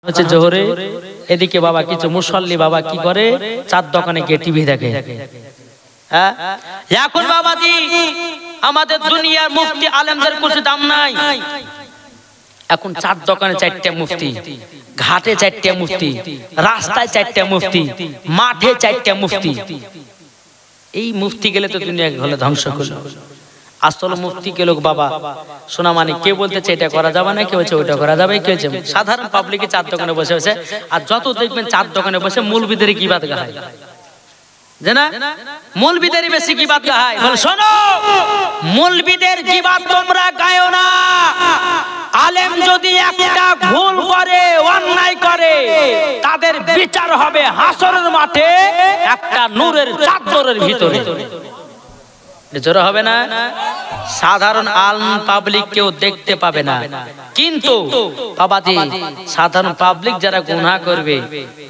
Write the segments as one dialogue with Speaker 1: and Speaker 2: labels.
Speaker 1: হচ্ছে জোহরে, এদিকে বাবা কিছু মুসল্লি বাবা কি করে, চার দোকানে গিয়ে টিভি দেখে। হ্যাঁ, এখন বাবাজি আমাদের দুনিয়ার মুফতি আলেমদের কিছু দাম নাই। এখন চার দোকানে চারটে মুফতি, ঘাটে চারটে মুফতি, রাস্তায় চারটে মুফতি, মাঠে চারটে মুফতি। এই মুফতি গেলে তো দুনিয়া হলে ধ্বংস করলো। আসল মুফতি কে লোক বাবা শোনা, মানে কে বলতেছে এটা করা যাবে না, কেউ বলছে ওইটা করা যাবে, কেউ বলছে সাধারণ পাবলিকে চার দোকানে বসে বসে। আর যত দেখবেন চার দোকানে বসে মৌলবীদের গীবাত গায়, জানা মৌলবীদের বেশি গীবাত গায়। বল শোনো, মৌলবীদের গীবাত তোমরা গায়ো না। আলেম যদি একটা ভুল করে, অন্যায় করে, তাদের বিচার হবে হাসরের মাঠে একটা নূরের চাদরের ভিতরে। জোর হবে না, সাধারণ আলম পাবলিক কেউ দেখতে পাবে না। কিন্তু বাবাজি সাধারণ পাবলিক যারা গুনাহ করবে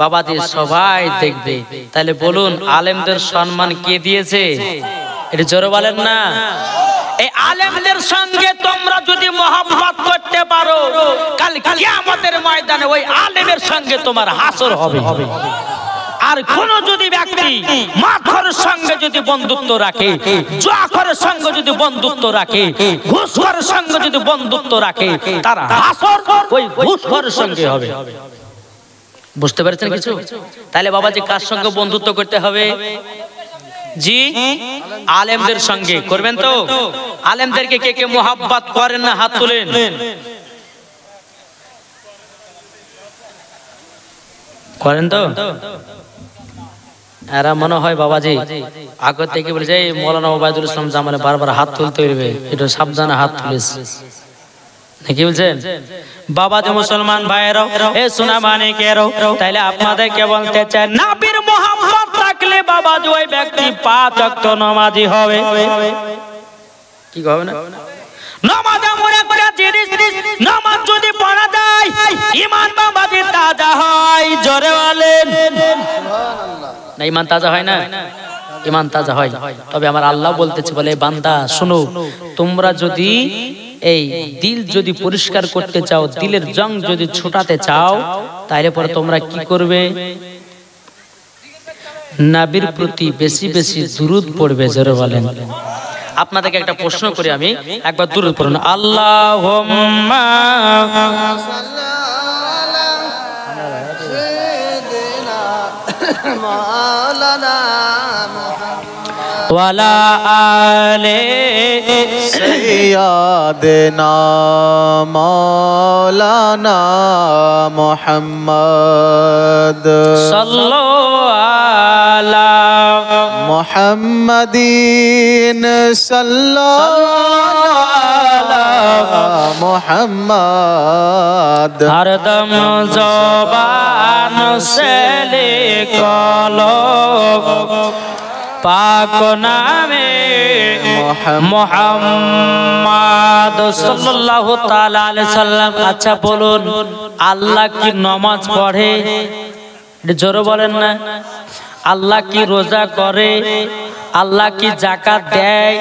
Speaker 1: বাবাজি সবাই দেখবে। তাহলে বলুন আলেমদের সম্মান কে দিয়েছে? এটা জোরে বলেন না। এই আলেমদের সঙ্গে তোমরা যদি মহব্বত করতে পারো, কাল কিয়ামতের ময়দানে ওই আলেমের সঙ্গে তোমার হাসর হবে। আর কোন যদি ব্যক্তি মাখরের সঙ্গে যদি বন্ধুত্ব রাখে, জুয়াখরের সঙ্গে যদি বন্ধুত্ব রাখে, ঘুষখোরের সঙ্গে যদি বন্ধুত্ব রাখে, তার হাসর ওই ঘুষখোরের সঙ্গে হবে। বুঝতে পেরেছেন কিছু? তাহলে বাবাজি কার সঙ্গে বন্ধুত্ব করতে হবে? জি, আলেমদের সঙ্গে করবেন তো। আলেমদেরকে কে কে মোহাব্বত করেন না হাত তুলেন। করেন তো? এরা মনে হয় বাবাজি আগে থেকে বলে যে মৌলানা ওবায়দুল ইসলাম জামানে বারবার হাত তুলতে হইবে, একটু সাবধানে হাত তুলিস, নাকি বলছেন? বাবাজি মুসলমান ভাইরাও, এ সোনা মানিকেরও, তাইলে আপনাদেরকে বলতে চাই নবীর মোহাম্মত রাখলে বাবাজি ওই ব্যক্তি 5 ওয়াক্ত নামাজি হবে। কি হবে না? নামাজ এমন একটা জিনিস, নামাজ যদি পড়া যায় ঈমান বাবাজি তাজা হয়। জোরে বলেন সুবহানাল্লাহ। না ঈমান তাজা হয় না? ঈমান তাজা হয়। তবে আমার আল্লাহ বলতেছে, বলে বান্দা শোনো, তোমরা যদি এই দিল যদি পরিষ্কার করতে চাও, দিলের জং যদি ছুটাতে চাও, তাহলে পরে তোমরা কি করবে? নবীর প্রতি বেশি বেশি দুরূদ পড়বে। জোরে বলেন। আপনাদেরকে একটা প্রশ্ন করি আমি, একবার দুরূদ পড়ুন। আল্লাহুম্মা সাল্লি আলা সাইয়্যিদিনা মাওলানা মুহাম্মদ ওয়া আলা আলি সাইয়্যিদিনা মাওলানা মুহাম্মদ সাল্লাল্লাহু আলা মুহাম্মাদিন সাল্লাল্লাহু আলা মুহাম্মদ। হরদম জবান সে লিখলো পাক নামে মুহাম্মদ সাল্লাল্লাহু তাআলা আলাইহি সাল্লাম। আচ্ছা বলুন, আল্লাহ কি নামাজ পড়ে? জোরে বলেন না। আল্লাহ কি রোজা করে? আল্লাহ কি যাকাত দেয়?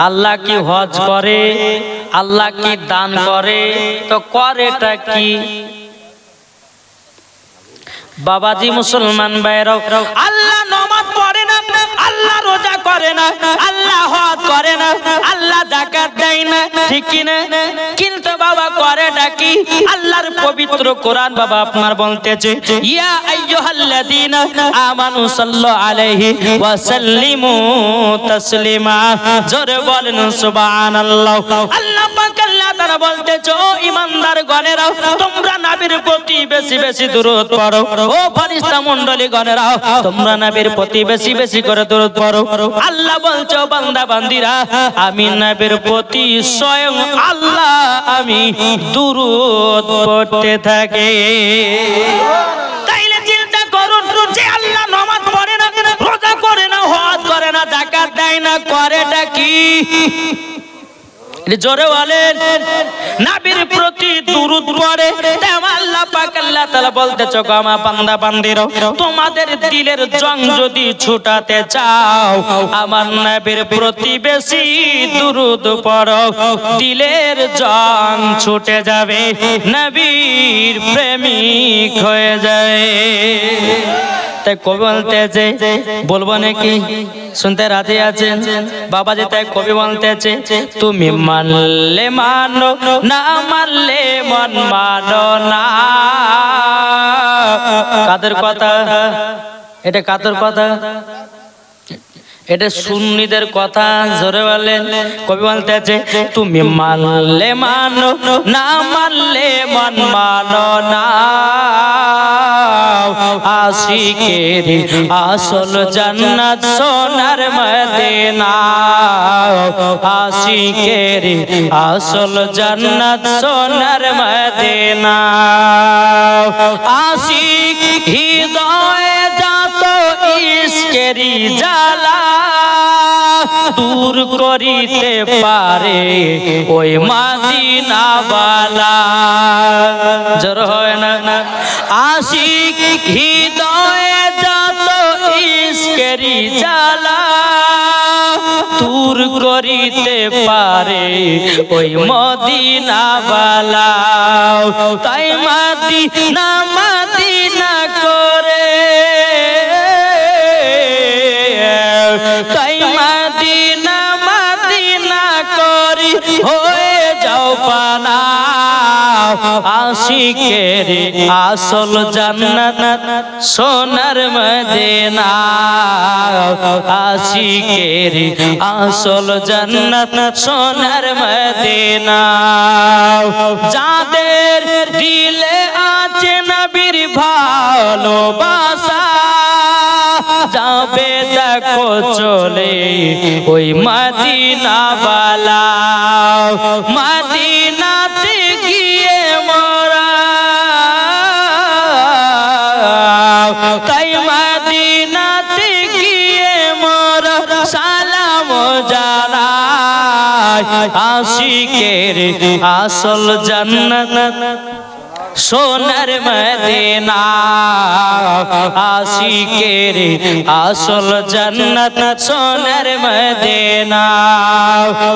Speaker 1: আল্লাহ কি হজ করে? আল্লাহ কি দান করে? তো করেটা কি? বাবাজি মুসলমান ভাইরাও, আল্লাহ নামাজ পড়ে না, আল্লাহ রোজা করে না, আল্লাহ হজ করে না, আল্লাহ যাকাত দেয় না, ঠিক কি না? কিন্তু বাবা করেটা কি? আল্লাহর পবিত্র কোরআন বাবা আপনার বলতেছে, ইয়া আইয়ুহাল্লাযীনা আমানু সাল্লু আলাইহি ওয়া সাল্লিমু তাসলিমা। জোরে বলেন সুবহানাল্লাহ। আল্লাহ পাক আল্লাহ তাআলা বলতেছে, ও ঈমানদার গণেরা, তোমরা নবীর প্রতি বেশি বেশি দুরূদ পড়ো। ও ফেরেশতা মণ্ডলী গণেরা, তোমরা নবীর প্রতি বেশি বেশি করে দুরূদ পড়ো। আল্লাহ বলছে, বান্দা বান্দিরা, আমি নবীর প্রতি স্বয়ং আল্লাহ আমি দুরূদ পড়তে থাকি। তাইলে চিন্তা করুন, যে আল্লাহ নামাজ পড়ে না, রোজা করে না, হজ করে না, যাকাত দেয় না, করেটা কি? জোরে বলেন নবীর প্রতি দুরূদ পড়ে। আল্লাহ পাক আল্লাহ তাআলা বলতেছে গো আমার বান্দা বান্দিরা, তোমাদের দিলের জং যদি ছুটাতে চাও আমার নবীর প্রতি বেশি দুরূদ পড়ো, দিলের জং ছুটে যাবে, নবীর প্রেমিক হয়ে যায়। তাই কবি বলতেছে, বলবো নাকি? শুনতে রাজি আছেন বাবাজি? তাই কবি বলতেছে, তুমি মানলে মানো, না মানলে মন মানো না। কাদের কথা এটা? কাদের কথা এটা? সুন্নিদের কথা। জোরে বলেন। কবি বলতেছে, তুমি মানলে মানো, না মানলে মন মানো না। আশিকের আসল জান্নাত সোনার মদিনা, আশিকের আসল জান্নাত সোনার মদিনা। আশিক হৃদয়ে যত ইশকেরি জ্বালা দূর করিতে পারে ওই মদিনা বালা। জোর হয় না? আশিক হৃদয়ে যত ইশকেরি জ্বালা দূর করিতে পারে ওই মদিনা বালা। তাই মদিনা মদিনা করে, তাই মদিনা মদিনা করি হয়ে যাও পানা। আশিকের আসল জান্নাত সোনার মদিনা, আশিকের আসল জান্নাত সোনার মদিনা। যাদের দিলে আছে নবীর ভালোবাসা যাবে দেখো চলে ওই মদিনা বালা। মদিনাতে গিয়ে মোরা, তাই মদিনাতে গিয়ে মোরা সালাম জানাই। আশিকের আসল জান্নাত সোনার মদিনা, আশিকের আসল জান্নাত সোনার মদিনা।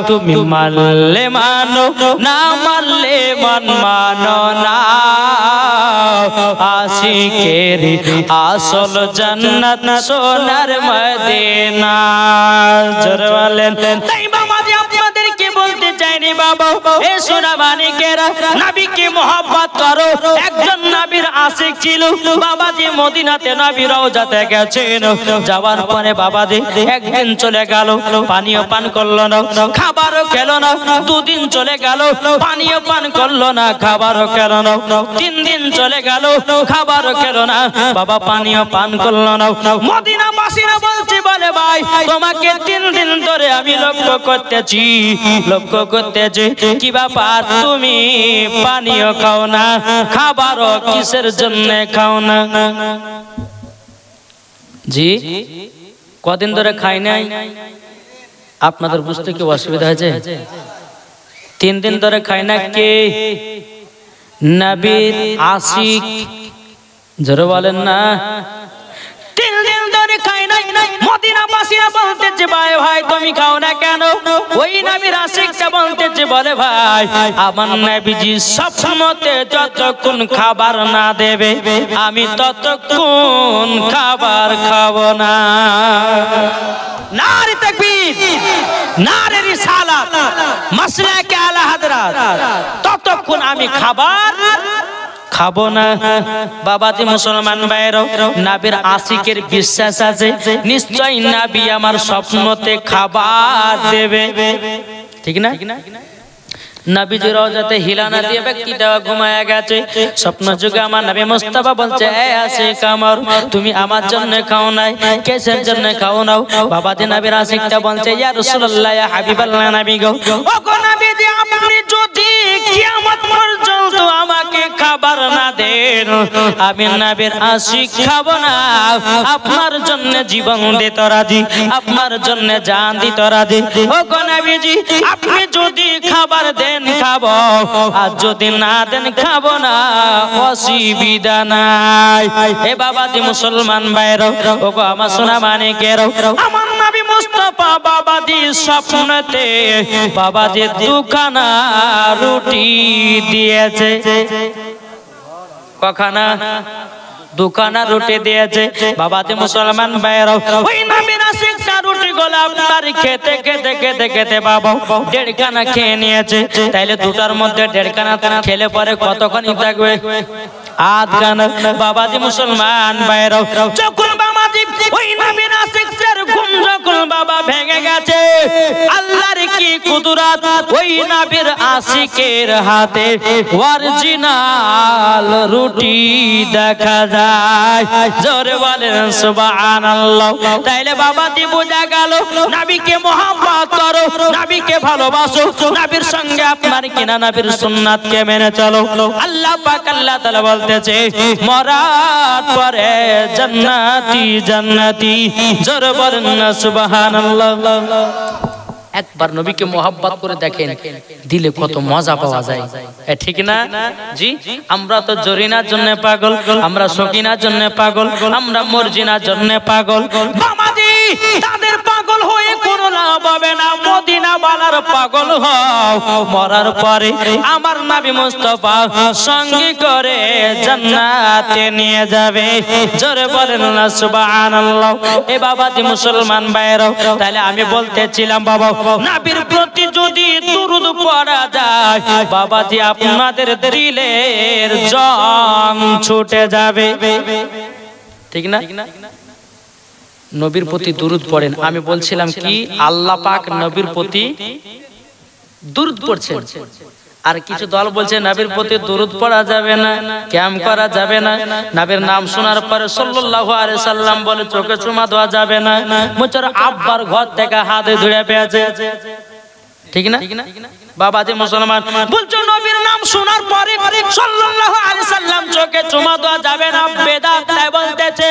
Speaker 1: তুমি মানলে মানো, না মানলে মন মানো না। আশিকের আসল জান্নাত সোনার মদিনা। জোরে বলেন। তাই বাবাজি আপনাদেরকে বলতে চাইনি বাবা, এ সোনা মানিকেরা, নবীকে মহব্বত করো। একজন নবীর আশিক ছিল বাবাজি, মদিনাতে নবীর রওজাতে গেছেন। যাওয়ার পরে বাবাজি একদিন চলে গেল, পানিও পান করলো না, খাবারও খেলো না। দুদিন চলে গেল, পানিও পান করলো না, খাবারও খেলো না। 3 দিন চলে গেল, খাবারও খেলো না, বাবা পানিও পান করলো না। মদিনাবাসীরা বলছে, বলে ভাই তোমাকে 3 দিন ধরে আমি লক্ষ্য করতেছি, কি ব্যাপার তুমি পানিও খাও না, খাবারও কিসের জন্য খাও না? জি কদিন ধরে খাই নাই? আপনাদের বুঝতে কি অসুবিধা হয়েছে? 3 দিন ধরে খাই না। কে? নবীর আশিক। জোরে বলেন না। 3 দিন ধরে খাই নাই। মদিনাবাসীরা বলতেছে, ভাই ভাই তুমি খাও না কেন? ওই নবীর আশিকটা বলতেছে, বলে ভাই আমার নবীজি সবসময়তে যতক্ষণ খাবার না দেবে আমি ততক্ষণ খাবার খাবো না। নারে তাকবীর, নারে রিসালাত, মাসলাকে আলা হযরত, ততক্ষণ আমি খাবার খাবো না। বাবাজি মুসলমান ভাইরা, নবীর আশিকের বিশ্বাস আছে নিশ্চয় নবী আমার স্বপ্নতে খাবার দেবে, ঠিক না? নবীজি রওজাতে হিলানা দিয়ে ব্যক্তিটা ঘুমায়া গেছে। স্বপ্ন যুগে আমার নবী মুস্তাফা বলছে, এ আশিক আমার, তুমি আমার জন্য খাও নাই, কিসের জন্য খাও নাও? বাবাজি নবীর আশিকটা বলছে, ইয়া রাসূলুল্লাহ, ইয়া হাবিবাল্লাহ, নবী গো, ও গো নবীজি আপনি যদি কিয়ামত পর্যন্ত আমাকে খাবার না দেন, আমি নবীর আশিক খাবো না। আপনার জন্য জীবন দিতে রাজি, আপনার জন্য জান দিতে রাজি। ও গো নবীজি, আপনি যদি খাবার দেন খাবো, আর যদি না দেন খাবো না, অসুবিধা নাই। এ বাবাজি মুসলমান ভাইরা, ও গো আমার সোনা মানিকেরা, আমার নবী মুস্তাফা বাবাজি স্বপ্নতে বাবাজি দুখানা রুটি দিয়েছে। কখানা? দুখানা রুটি দিয়েছে। বাবাজি মুসলমান ভাইরা, ওই নবীর আশিকটা রুটি গুলো আপনার খেতে খেতে খেতে খেতে বাবা দেড়খানা খেয়ে নিয়েছে। তাইলে দুটার মধ্যে দেড়খানা খেলে পরে কতখানি থাকবে? আধখানা। বাবাজি মুসলমান ভাইরা, যখন বাবাজি ওই নবীর আশিকটার ঘুম যখন বাবা ভেঙে গেছে, আল্লাহর কি কুদরত, ওই নবীর আশিকের হাতে অরিজিনাল রুটি দেখা যায়। জোরে বলেন সুবহানাল্লাহ। তাইলে বাবাজি বোঝা গেল নবীকে মহব্বত করো, নবীকে ভালোবাসো, নবীর সঙ্গে আপনার কিনা নবীর সুন্নাতকে মেনে চলো। আল্লাহ পাক আল্লাহ তাআলা বলতেছে, মরার পরে জান্নাতি জান্নাতি। জোরে বলেন না সুবহানাল্লাহ। একবার নবীকে মোহাব্বত করে দেখেন, দিলে কত মজা পাওয়া যায়, ঠিক না জি? আমরা তো জরিনার জন্য পাগল, আমরা সকিনার জন্য পাগল, আমরা মর্জিনার জন্য পাগল। বাবাজি তাদের পাগল হয়ে কোনো লাভ হবে না, মদিনা বালার পাগল হও। মরার পরে আমার নবী মুস্তাফা সঙ্গী করে জান্নাতে নিয়ে যাবে। জোরে বলেন না সুবহানাল্লাহ। এ বাবাজি মুসলমান ভাইরা, তাহলে আমি বলতেছিলাম বাবা, নবীর প্রতি যদি দুরূদ পড়া যায় বাবাজি আপনাদের দিলের জং ছুটে যাবে, ঠিক না? নবীর প্রতি দুরূদ পড়েন। আমি বলছিলাম কি, আল্লাহ পাক নবীর প্রতি দুরূদ পড়ছেন। আর কিছু দল বলছে নবীর প্রতি দুরূদ পড়া যাবে না, ক্যাম্প করা যাবে না, নবীর নাম শোনার পরে সাল্লাল্লাহু আলাইহি সাল্লাম বলে চোখে চুমা দেওয়া যাবে না। মুচার আব্বার ঘর থেকে হাতে ধরে পেয়েছে, ঠিক না? বাবাজি মুসলমান বলছো নবীর নাম শোনার পরে সাল্লাল্লাহু আলাইহি সাল্লাম চোখে চুমা দেওয়া যাবে না, বেদাত। তাই বলতেছে,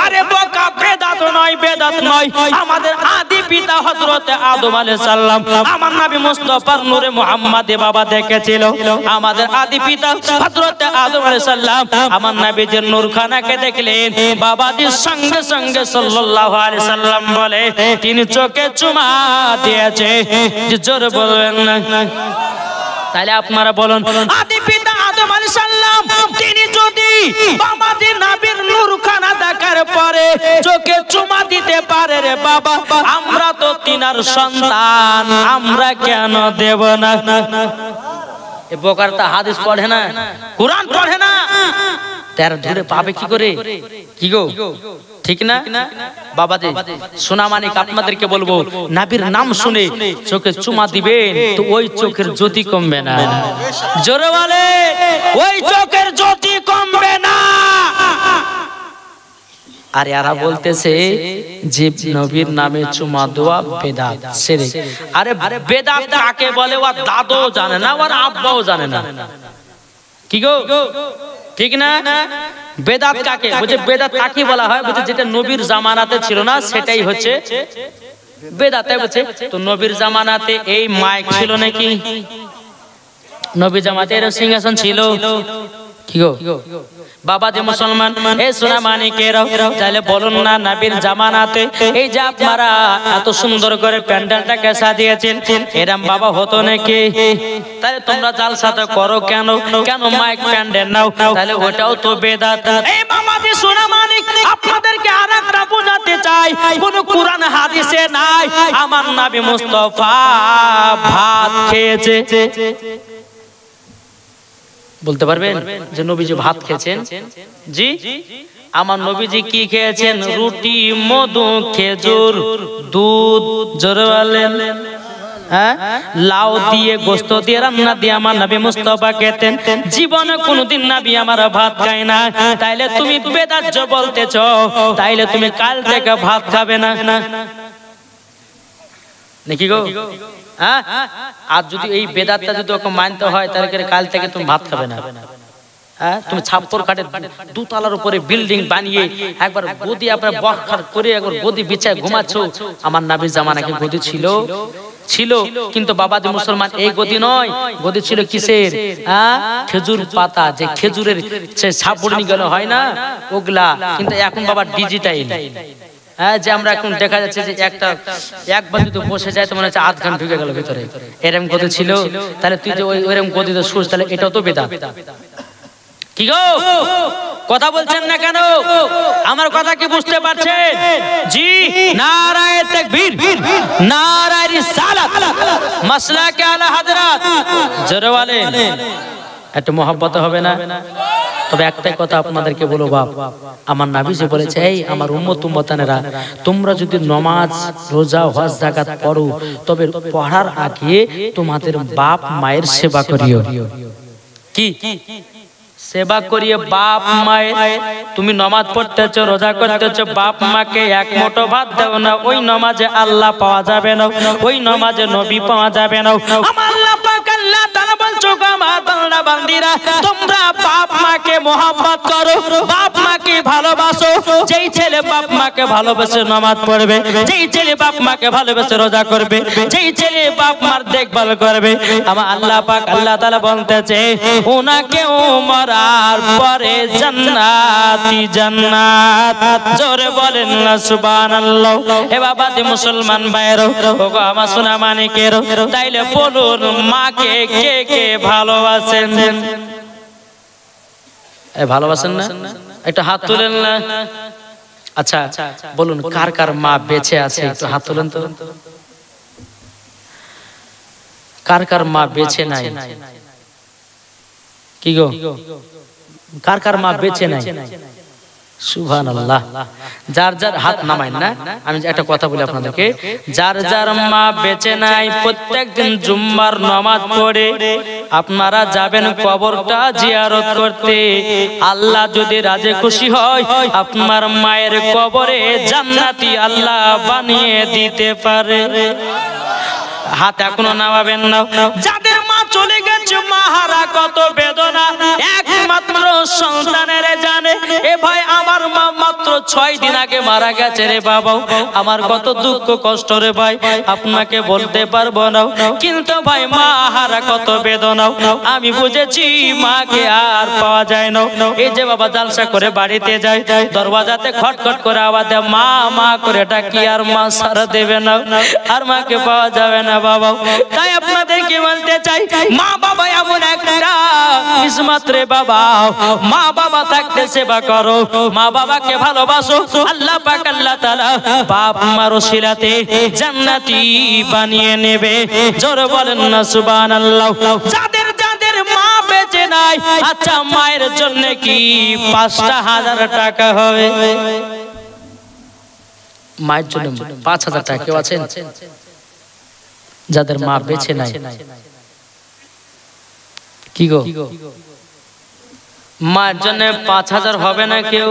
Speaker 1: আরে বোকা, বেদাত নয়, বেদাত নয়। আমাদের আদি পিতা হযরত আদম আলাইহিস সালাম আমার নবী মুস্তাফার নূরে মুহাম্মাদে বাবা দেখেছিল। আমাদের আদি পিতা হযরত আদম আলাইহিস সালাম আমার নবীর নূরখানাকে দেখলেন। বাবাজির সঙ্গে সঙ্গে সাল্লাল্লাহু আলাইহি সাল্লাম বলে তিনি চোখে চুমা দিয়েছে। জোরে বলবেন না। তাহলে আপনারা বলুন, আদি পিতা আদম আলাইহিস সালাম তিনি যদি বাবাজি নবীর নূরখানা দেখার পরে চোখে চুমা দিতে পারে রে বাবা, আমরা তো তিনার সন্তান, আমরা কেন দেব না? এ বোকারটা হাদিস পড়ে না, কুরআন পড়ে না, তার ধরে পাবে কি করে? কি গো, ঠিক না? বাবাজি সোনা মানিক, আপনাদেরকে বলবো, নবীর নাম শুনে চোখে চুমা দিবেন তো ওই চোখের জ্যোতি কমবে না। জোরে বলে, ওই চোখের জ্যোতি কমবে না। আর এরা বলতেছে যে নবীর নামে চুমা দেওয়া বেদাত, শিরক। আরে বেদাত কাকে বলে ওর দাদুও জানে না, ওর আব্বাও জানে না। কি গো, ঠিক না? বেদাত কাকে বুঝে? বেদাত কাকে বলা হয় বুঝে? যেটা নবীর জামানাতে ছিল না সেটাই হচ্ছে বেদাত। তাই বলছে তো নবীর জামানাতে এই মাইক ছিল নাকি? নবীর জামানাতে এর সিংহাসন ছিল? কি গো বাবাজি মুসলমান, এই সোনা মানিকেরা, তাহলে বলুন না নবীর জামানাতে এই যে আপনারা এত সুন্দর করে প্যান্ডেলটাকে সাজিয়েছেন, এরম বাবা হতো নাকি? তাহলে তোমরা জালসাতে করো কেন? কেন মাইক প্যান্ডেল নাও? তাহলে ওটাও তো বেদাত। এই বাবাজি সোনা মানিক, আপনাদেরকে আরেকটা বোঝাতে চাই, কোন কুরআন হাদিসে নাই আমার নবী মুস্তাফা ভাত খেয়েছে। বলতে পারবেন যে নবীজি ভাত খেয়েছেন? জি, আমার নবীজি কি খেয়েছেন? রুটি, মধু, খেজুর, দুধ। জোরে বলেন। হ্যাঁ, লাউ দিয়ে গোশত দিয়ে রান্না দিয়ে আমার নবী মুস্তাফা খেতেন। জীবনে কোনোদিন নবী আমার ভাত খায় না। তাইলে তুমি বেদাত বলতেছো, তাইলে তুমি কাল থেকে ভাত খাবে না। নাকি গো? হ্যাঁ, আর যদি এই বেদাতটা যদি ওকে মানতে হয় তাহলে কাল থেকে তুমি ভাত খাবে না। হ্যাঁ, তুমি ছাপ্পর কাটে দুতলার উপরে বিল্ডিং বানিয়ে একবার গদি আপনার বখার করে একবার গদি বিছায় ঘুমাচ্ছ। আমার নবীর জামানায় কি গদি ছিল? ছিল, কিন্তু বাবাজি মুসলমান এই গদি নয়, গদি ছিল কিসের? হ্যাঁ, খেজুর পাতা, যে খেজুরের ছাপড়নি গেল হয় না ওগুলা। কিন্তু এখন বাবা ডিজিটাল। হ্যাঁ, যে আমরা এখন দেখা যাচ্ছে যে একটা একবার যদি বসে যায় তো মনে হচ্ছে আধ ঘন্টা ঢুকে গেল ভিতরে, এরকম গদি ছিল। তাহলে তুই যে ওইরকম গদিতে শুস, তাহলে এটাও তো বেদাত। কি গো, কথা বলছেন না কেন? আমার কথা কি বুঝতে পারছেন? জি, নারায়ে তাকবীর, নারায়ে রিসালাত, মাসলাকে আলা হযরত। জোরে বলেন, একটু মহব্বত হবে না? তবে একটাই কথা আপনাদেরকে বলবো, বাপ আমার নবী যে বলেছে, এই আমার উম্মতেরা, তোমরা যদি নামাজ, রোজা, হজ, যাকাত পড়ো, তবে পড়ার আগে তোমাদের বাপ মায়ের সেবা করিও। কি সেবা করিয়ে? বাপ মায়ের। তুমি নামাজ পড়তেছো, রোজা করতেছো, বাপ মাকে এক মুঠো ভাত দাও না, ওই নামাজে আল্লাহ পাওয়া যাবে না, ওই নামাজে নবী পাওয়া যাবে না। আমার আল্লাহ পাক আল্লাহ তাআলা বলছো, আমার বান্দা বান্দীরা, তোমরা বাপ মাকে মহব্বত করো, বাপ মাকে ভালোবাসো। যেই ছেলে বাপ মাকে ভালোবেসে নামাজ পড়বে, যেই ছেলে বাপ মাকে ভালোবেসে রোজা করবে, যেই ছেলে বাপ মার দেখভাল করবে, আমার আল্লাহ পাক আল্লাহ তাআলা বলতেছে, ওনাকে মরার পরে জান্নাতি জান্নাত। জোরে বলেন না সুবহানাল্লাহ। এ বাবাজি মুসলমান ভাইরা, ওগো আমার সোনা মানিকের, তাইলে বলুন মাকে কে কে ভালোবাসেন? এ ভালোবাসেন না? একটু হাত তুলেন না। আচ্ছা বলুন, কার কার মা বেঁচে আছে? একটু হাত তুলেন তো। কার কার মা বেঁচে নাই? কি গো, কার কার মা বেঁচে নাই? সুবহানাল্লাহ। যার যার হাত নামায় না। আমি একটা কথা বলি আপনাদেরকে, যার যার মা বেঁচে নাই, প্রত্যেকদিন জুম্মার নামাজ পড়ে আপনারা যাবেন কবরটা জিয়ারত করতে। আল্লাহ যদি রাজি খুশি হয়, আপনার মায়ের কবরে জান্নাতি আল্লাহ বানিয়ে দিতে পারে। হাত এখনো নামাবেন না। যাদের মা চলে গেছে, মাহারা কত বেদনা একমাত্র সন্তানের জানে। এ ভাই, আমার মা মাত্র 6 দিন আগে মারা গেছে রে বাবা, আমার কত দুঃখ কষ্ট রে ভাই, আপনাকে বলতে পারবো না। কিন্তু ভাই, মাহারা কত বেদনা আমি বুঝেছি, মাকে আর পাওয়া যায় না। এই যে বাবা জালসা করে বাড়িতে যায়, দরওয়াজাতে খটখট করে আওয়াজ দেয়, মা মা করে ডাকি, আর মা সারা দেবে না, আর মাকে পাওয়া যাবে না বাবা। তাই আপনাদেরকে বলতে চাই, মা বাবা এমন একটা কিসমত রে বাবা, মা বাবা থাকতে সেবা করো, মা বাবাকে ভালোবাসো। আল্লাহ পাক আল্লাহ তাআলা বাপ মার ওসিলাতে জান্নাতি বানিয়ে নেবে। জোরে বলেন না সুবহানাল্লাহ। যাদের যাদের মা বেঁচে নাই, আচ্ছা মায়ের জন্য কি 5,000 টাকা হবে? মায়ের জন্য 5,000 টাকা কেউ আছেন? যাদের মা বেঁচে নাই, কি গো, মায়ের জন্য 5,000 হবে না কেউ?